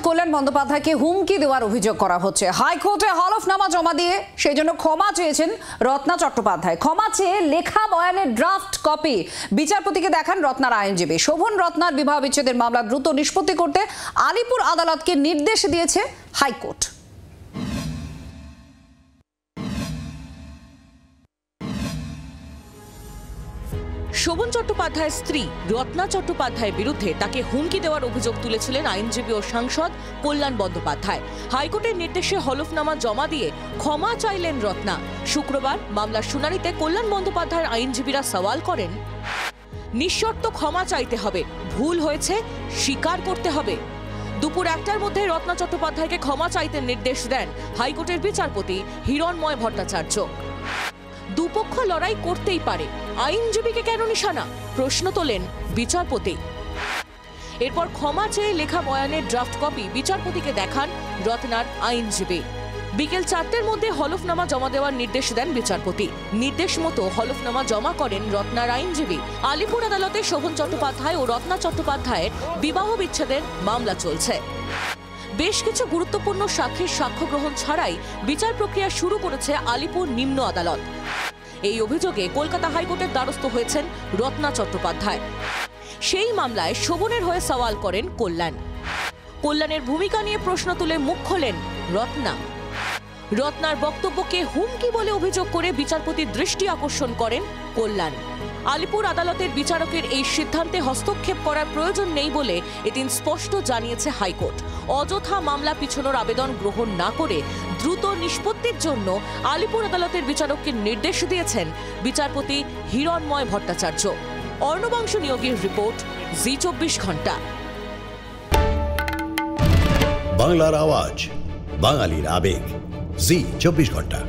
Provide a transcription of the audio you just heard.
কল্যাণ বন্দ্যোপাধ্যায়কে হুমকি দেওয়ার অভিযোগ করা হচ্ছে। হাইকোর্টে হলফনামা জমা দিয়ে সেই জন্য ক্ষমা চেয়েছেন রত্না চট্টোপাধ্যায়। ক্ষমা চেয়ে লেখা বয়ানের ড্রাফট কপি বিচারপতিকে দেখান রত্নার আইনজীবী। শোভন রত্নার বিবাহ বিচ্ছেদের মামলা দ্রুত নিষ্পত্তি করতে আলিপুর আদালতকে নির্দেশ দিয়েছে হাইকোর্ট। শোভন চট্টোপাধ্যায়ের স্ত্রী রত্না চট্টোপাধ্যায়ের বিরুদ্ধে তাকে হুমকি দেওয়ার অভিযোগ তুলেছিলেন আইনজীবী ও সাংসদ কল্যাণ বন্দ্যোপাধ্যায়। হাইকোর্টের নির্দেশে হলফনামা জমা দিয়ে ক্ষমা চাইলেন রত্না। শুক্রবার মামলার শুনানিতে কল্যাণ বন্দ্যোপাধ্যায়ের আইনজীবীরা সওয়াল করেন, নিঃশর্ত ক্ষমা চাইতে হবে, ভুল হয়েছে স্বীকার করতে হবে। দুপুর 1টার মধ্যে রত্না চট্টোপাধ্যায়কে ক্ষমা চাইতে নির্দেশ দেন হাইকোর্টের বিচারপতি হিরণময় ভট্টাচার্য। দুপক্ষ লড়াই করতেই পারে, আইনজীবীকে কেন নিশানা, প্রশ্ন তোলেন বিচারপতি। এরপর ক্ষমা চেয়ে লেখা বয়ানের ড্রাফট কপি বিচারপতিকে দেখান রত্নার আইনজীবী। বিকেল 4টের মধ্যে হলফনামা জমা দেওয়ার নির্দেশ দেন বিচারপতি। নির্দেশ মতো হলফনামা জমা করেন রত্নার আইনজীবী। আলিপুর আদালতে শোভন চট্টোপাধ্যায় ও রত্না চট্টোপাধ্যায়ের বিবাহ বিচ্ছেদের মামলা চলছে। বেশ কিছু গুরুত্বপূর্ণ সাক্ষীর সাক্ষ্য গ্রহণ ছাড়াই বিচার প্রক্রিয়া শুরু করেছে আলিপুর নিম্ন আদালত। এই অভিযোগে কলকাতা হাইকোর্টের দ্বারস্থ হয়েছেন রত্না চট্টোপাধ্যায়। সেই মামলায় শোভনের হয়ে সওয়াল করেন কল্যাণ। কল্যাণের ভূমিকা নিয়ে প্রশ্ন তুলে মুখ খোলেন রত্না। রত্নার বক্তব্যকে হুমকি বলে অভিযোগ করে বিচারপতির দৃষ্টি আকর্ষণ করেন কল্যাণ। আলিপুর আদালতের বিচারকের এই সিদ্ধান্তে হস্তক্ষেপ করার প্রয়োজন নেই বলে এদিন স্পষ্ট জানিয়েছে হাইকোর্ট। অযথা মামলা পিছনোর আবেদন গ্রহণ না করে দ্রুত নিষ্পত্তির জন্য আলিপুর আদালতের বিচারককে নির্দেশ দিয়েছেন বিচারপতি হিরণময় ভট্টাচার্য। অর্ণবাংশ নিয়োগীর রিপোর্ট, জি24 ঘন্টা। বাংলার আওয়াজ, বাঙালির আবেগ, জি24 ঘন্টা।